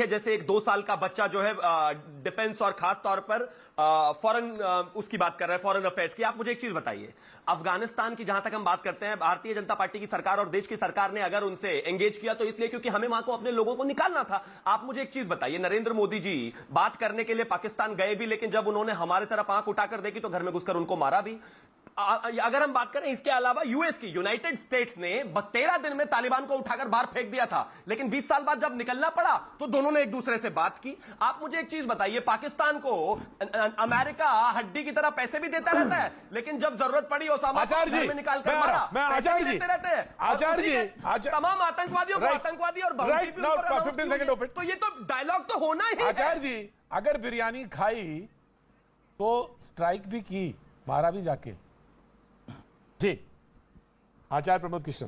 जैसे एक 2 साल का बच्चा जो है डिफेंस और खास तौर पर फॉरेन उसकी बात कर रहा है, फॉरेन अफेयर्स की। आप मुझे एक चीज बताइए, अफगानिस्तान की जहां तक हम बात करते हैं, भारतीय जनता पार्टी की सरकार और देश की सरकार ने अगर उनसे एंगेज किया तो इसलिए क्योंकि हमें वहां को अपने लोगों को निकालना था। आप मुझे एक चीज बताइए, नरेंद्र मोदी जी बात करने के लिए पाकिस्तान गए भी, लेकिन जब उन्होंने हमारे तरफ आंख उठाकर देखी तो घर में घुसकर उनको मारा भी। अगर हम बात करें इसके अलावा यूएस की, यूनाइटेड स्टेट्स ने 13 दिन में तालिबान को उठाकर बाहर फेंक दिया था, लेकिन 20 साल बाद जब निकलना पड़ा तो दोनों ने एक दूसरे से बात की। आप मुझे एक चीज बताइए, पाकिस्तान को अमेरिका हड्डी की तरह पैसे भी देता रहता है, लेकिन जब जरूरत पड़ी ओसामा को घर में निकालकर मारा, पैसे भी देते रहते हैं। आचार्य जी, तमाम आतंकवादियों को आतंकवादी और तो ये तो डायलॉग तो होना ही है। आचार्य जी, अगर बिरयानी खाई तो स्ट्राइक भी की, मारा भी जाके। जी आचार्य प्रमोद कृष्ण।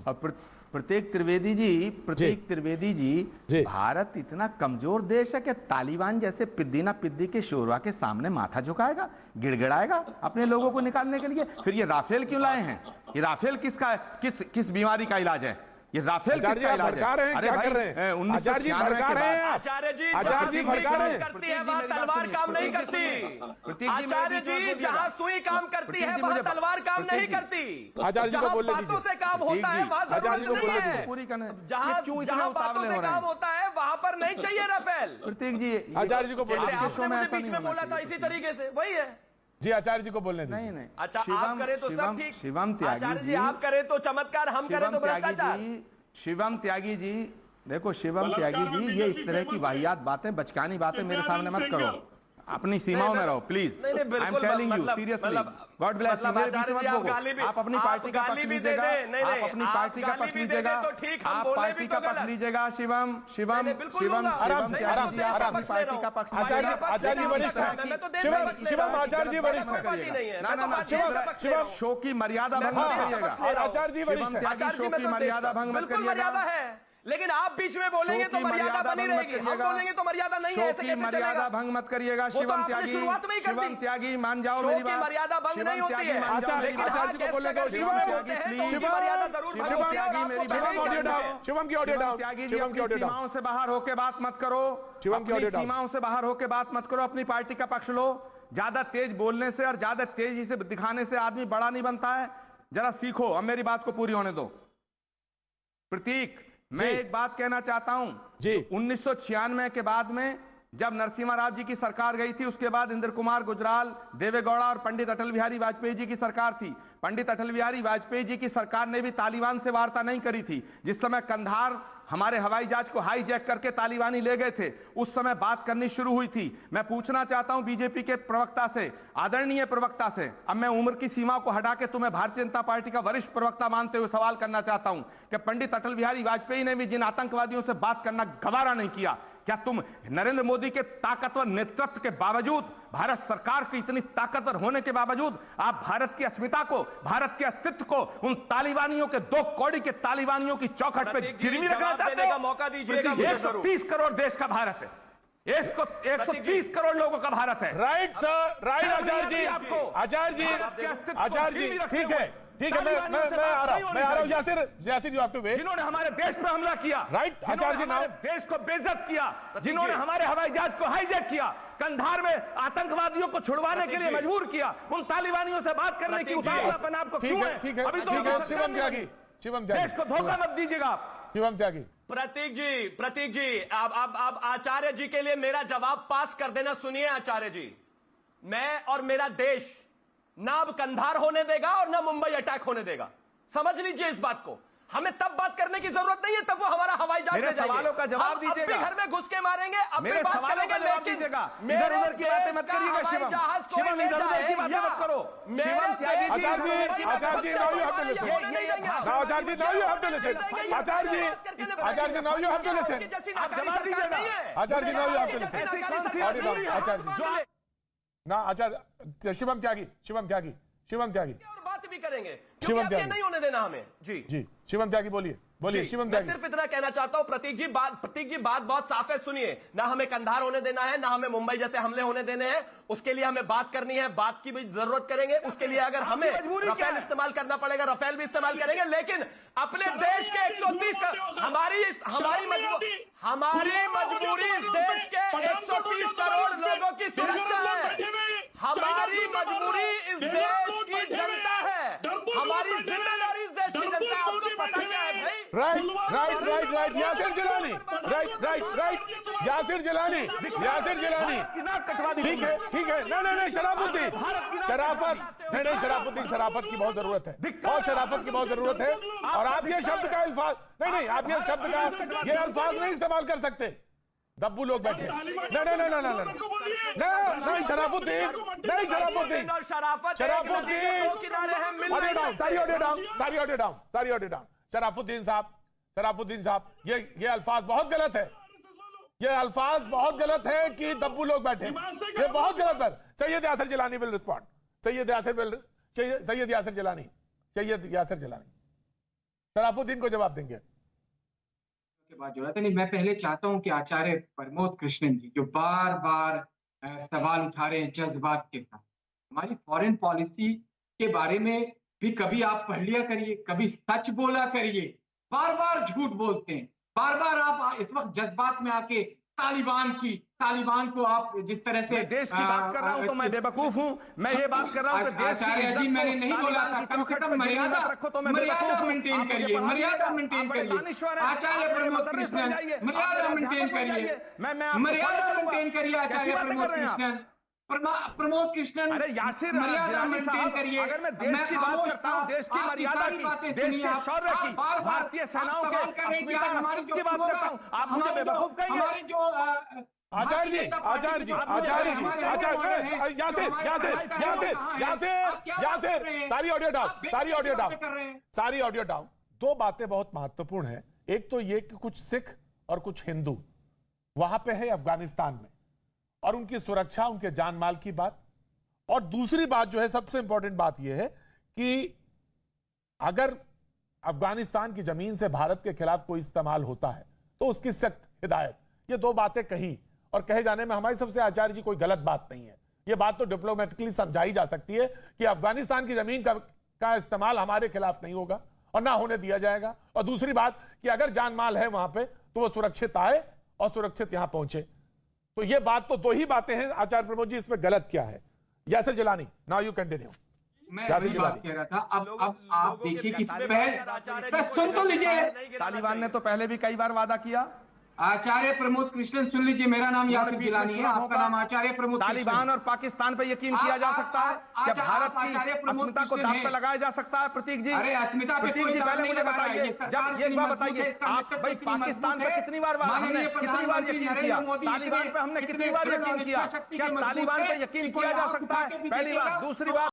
प्रत्येक त्रिवेदी जी, भारत इतना कमजोर देश है कि तालिबान जैसे पिद्दी ना पिद्दी के शोरवा के सामने माथा झुकाएगा, गिड़गिड़ाएगा अपने लोगों को निकालने के लिए? फिर ये राफेल क्यों लाए हैं? ये राफेल किस बीमारी का इलाज है? ये राफेल किसका इलाज है? क्या कर रहे हैं? आचार्य जी भड़का रहे हैं। आचार्य जी भड़का रहे करती है वहां तलवार काम नहीं करती। आचार्य जी जहां सुई काम करती है वहां तलवार काम नहीं करती। आचार्य जी को बोलने दीजिए। बातों से काम होता है वहां जरूरत नहीं है। जहां बातों से काम होता है वहां पर नहीं चाहिए राफेल। प्रतीक जी, आचार्य जी को बोलने आपने मुझे बीच में बोला था इसी तरीके से, वही है। जी आचार्य जी को बोलने दीजिए। नहीं अच्छा, आप करें तो सब ठीक। शिवम आचार्य जी आप करें तो चमत्कार, हम करें तो भ्रष्टाचार। शिवम त्यागी जी, देखो शिवम त्यागी जी, ये इस तरह की वाहियात बातें, बचकानी बातें मेरे सामने मत करो। अपनी सीमाओं में रहो please. I am telling you seriously, God bless you. आप अपनी पार्टी का पक्ष लीजिएगा, आप अपनी पार्टी का पक्ष लीजिएगा, आप पार्टी का पक्ष लीजिएगा। शिवम त्यागी, आप अपनी पार्टी का पक्ष लीजिएगा। आचार्य जी वरिष्ठ हैं। शिवम आचार्य जी वरिष्ठ हैं। शिवम शो की मर्यादा भंग मत करिएगा। आचार्य जी वरिष्ठ हैं। शो की मर्यादा भंग मत करिएगा। लेकिन आप बीच में बोलेंगे तो मर्यादा बनी रहेगी, हम बोलेंगे तो मर्यादा नहीं है। ऐसे कैसे मर्यादा भंग मत करिएगा। शिवम त्यागी मान जाओ मेरी बात। मर्यादा भंग नहीं होती है। आचार्य जी को बोलने दो। शिवम की ऑडियो डाउन। त्यागी जी, सीमाओं से बाहर होकर बात मत करो। सीमाओं से बाहर होकर बात मत करो, अपनी पार्टी का पक्ष लो। ज्यादा तेज बोलने से और ज्यादा तेजी से दिखाने से आदमी बड़ा नहीं बनता है। जरा सीखो, अब मेरी बात को पूरी होने दो। प्रतीक, मैं एक बात कहना चाहता हूं जी। 1996 के बाद में जब नरसिम्हा राव जी की सरकार गई थी, उसके बाद इंद्र कुमार गुजराल, देवेगौड़ा और पंडित अटल बिहारी वाजपेयी जी की सरकार थी। पंडित अटल बिहारी वाजपेयी जी की सरकार ने भी तालिबान से वार्ता नहीं करी थी। जिस समय कंधार हमारे हवाई जहाज को हाईजैक करके तालिबानी ले गए थे, उस समय बात करनी शुरू हुई थी। मैं पूछना चाहता हूं बीजेपी के प्रवक्ता से, आदरणीय प्रवक्ता से, अब मैं उम्र की सीमा को हटा के तुम्हें भारतीय जनता पार्टी का वरिष्ठ प्रवक्ता मानते हुए सवाल करना चाहता हूं कि पंडित अटल बिहारी वाजपेयी ने भी जिन आतंकवादियों से बात करना गवारा नहीं किया, क्या तुम नरेंद्र मोदी के ताकतवर नेतृत्व के बावजूद, भारत सरकार की इतनी ताकतवर होने के बावजूद, आप भारत की अस्मिता को, भारत के अस्तित्व को उन तालिबानियों के, 2 कौड़ी के तालिबानियों की चौखट पे गिरवी रखना चाहते हो? मौका दीजिएगा। 130 करोड़ देश का भारत है, 130 करोड़ लोगों का भारत है। Right sir, right Acharya ji. Acharya ji ठीक है, मैं आ रहा हूं। Yasir you have to wait. जिन्होंने हमारे देश पर हमला किया, राइट आचार्य जी, हमारे देश को बेइज्जत किया, जिन्होंने हमारे हवाई जहाज को हाईजैक किया, कंधार में आतंकवादियों को छुड़वाने के लिए मजबूर किया, उन तालिबानियों से बात करने की उतावलापन आपको क्यों है? अभी तो शिवम त्यागी, देश को धोखा मत दीजिएगा। शिवम त्यागी। प्रतीक जी, आप आचार्य जी के लिए मेरा जवाब पास कर देना। सुनिए आचार्य जी, मैं और मेरा देश ना अब कंधार होने देगा और ना मुंबई अटैक होने देगा। समझ लीजिए इस बात को। हमें तब बात करने की जरूरत नहीं है, तब वो हमारा हवाई जहाज ले जाएंगे। सवालों का जवाब दीजिएगा। घर में घुस के मारेंगे, अब भी बात करेंगे, लेकिन मेरे इधर की बातें मत करिएगा। शिवम इधर की बातें मत करो। Shivam Tyagi ji, Acharya ji now you have to listen. Acharya ji now you have to listen. Acharya ji now you have to listen. आप जवाब दीजिएगा। Acharya ji now you have to listen. Acharya ji ना, आचार्य शिवम त्यागी और बात भी करेंगे, शिवम क्योंकि अब ये नहीं होने देना हमें। जी शिवम त्यागी बोलिए। बोलिए जी, शिवम मैं त्यागी। सिर्फ इतना कहना चाहता हूं प्रतीक जी बात बहुत साफ है, सुनिए। ना हमें कंधार होने देना है, ना हमें मुंबई जैसे हमले होने देने हैं। उसके लिए हमें बात करनी है, बात की भी जरूरत करेंगे। उसके लिए अगर हमें रफेल इस्तेमाल करना पड़ेगा, रफेल भी इस्तेमाल करेंगे। लेकिन अपने देश के 130 हमारी मजबूरी इस देश के 130 करोड़ लोगों की सुरक्षा है। हमारी मजबूरी इस देश की जनता है, हमारी जिम्मेदारी इस देश की जनता है। आपको पता क्या है भाई? राइट यासिर जिलानी, राइट यासिर जिलानी, ठीक है नहीं शराफत की बहुत जरूरत है, शराफत की बहुत जरूरत है। और आप ये शब्द का अल्फाज आप ये शब्द का ये अल्फाज नहीं इस्तेमाल कर सकते। दब्बू लोग बैठे नहीं शराफुद्दीन शराफुद्दीन साहब ये अल्फाज बहुत गलत है। ये अल्फाज बहुत गलत है कि दब्बू लोग बैठे, ये बहुत गलत है। Syed Yasir Jilani will respond. सैयद यासिर जिलानी शराफुद्दीन को जवाब देंगे। बात जरूरत है नहीं। मैं पहले चाहता हूं कि आचार्य प्रमोद कृष्णन जी जो बार बार सवाल उठा रहे हैं जज्बात के साथ, हमारी फॉरेन पॉलिसी के बारे में भी कभी आप पढ़ लिया करिए, कभी सच बोला करिए। बार बार झूठ बोलते हैं, बार बार आप इस वक्त जज्बात में आके तालिबान को आप जिस तरह से देश की बात कर रहा हूं तो मैं बेवकूफ हूं। मैं ये बात कर रहा हूं कि देश की आचार्य जी मैंने नहीं बोला था, कम से कम मर्यादा मेंटेन करिए, मर्यादा मेंटेन करिए। आचार्य प्रमोद कृष्णन मर्यादा मेंटेन करिए, मर्यादा मेंटेन करिए। आचार्य प्रमोद कृष्णन अरे यासिर मर्यादा मेंटेन करिए। अगर मैं देश की बात करता हूं, देश की मर्यादा की, देश के शौर्य की, भारतीय सेनाओं के अस्मिता की बात करता हूं, आप मुझे बेवकूफ कहेंगे? हमारी जो आचार्य जी यासिर सारी ऑडियो डाउन। दो बातें बहुत महत्वपूर्ण है। एक तो ये कि कुछ सिख और कुछ हिंदू वहां पे है अफगानिस्तान में, और उनकी सुरक्षा, उनके जान माल की बात। और दूसरी बात जो है, सबसे इंपॉर्टेंट बात यह है कि अगर अफगानिस्तान की जमीन से भारत के खिलाफ कोई इस्तेमाल होता है तो उसकी सख्त हिदायत। ये दो बातें कही और कहे जाने में हमारी सबसे आचार्य जी कोई गलत बात नहीं है। ये बात तो डिप्लोमेटिकली समझाई जा सकती है कि अफगानिस्तान की जमीन का इस्तेमाल हमारे खिलाफ नहीं होगा और ना होने दिया जाएगा। और दूसरी बात कि अगर जान माल है वहां पे तो वो सुरक्षित आए और सुरक्षित यहां पहुंचे। तो ये बात तो दो ही बातें हैं। आचार्य प्रमोद जी इसमें गलत क्या है? Yasir Jilani, now you continue. मैं यही बात कह रहा था। अब आप देखिए कि पहले सुन तो लीजिए, तालिबान ने तो पहले भी कई बार वादा किया। आचार्य प्रमोद कृष्णन सुन लीजिए, मेरा नाम यासिर जिलानी है, आपका नाम आचार्य प्रमोद। तालिबान और पाकिस्तान पर यकीन किया जा सकता है कि भारत की अस्मिता को दांव पे लगाया जा सकता है? प्रतीक जी, अरे अस्मिता पे प्रतीक जी पहले मुझे बताइए, जब एक बार बताइए, आप भाई पाकिस्तान पे कितनी बार हमने कितनी बार यकीन किया? तालिबान पे हमने कितनी बार यकीन किया? क्या तालिबान पे यकीन किया जा सकता है? पहली बात। दूसरी बात,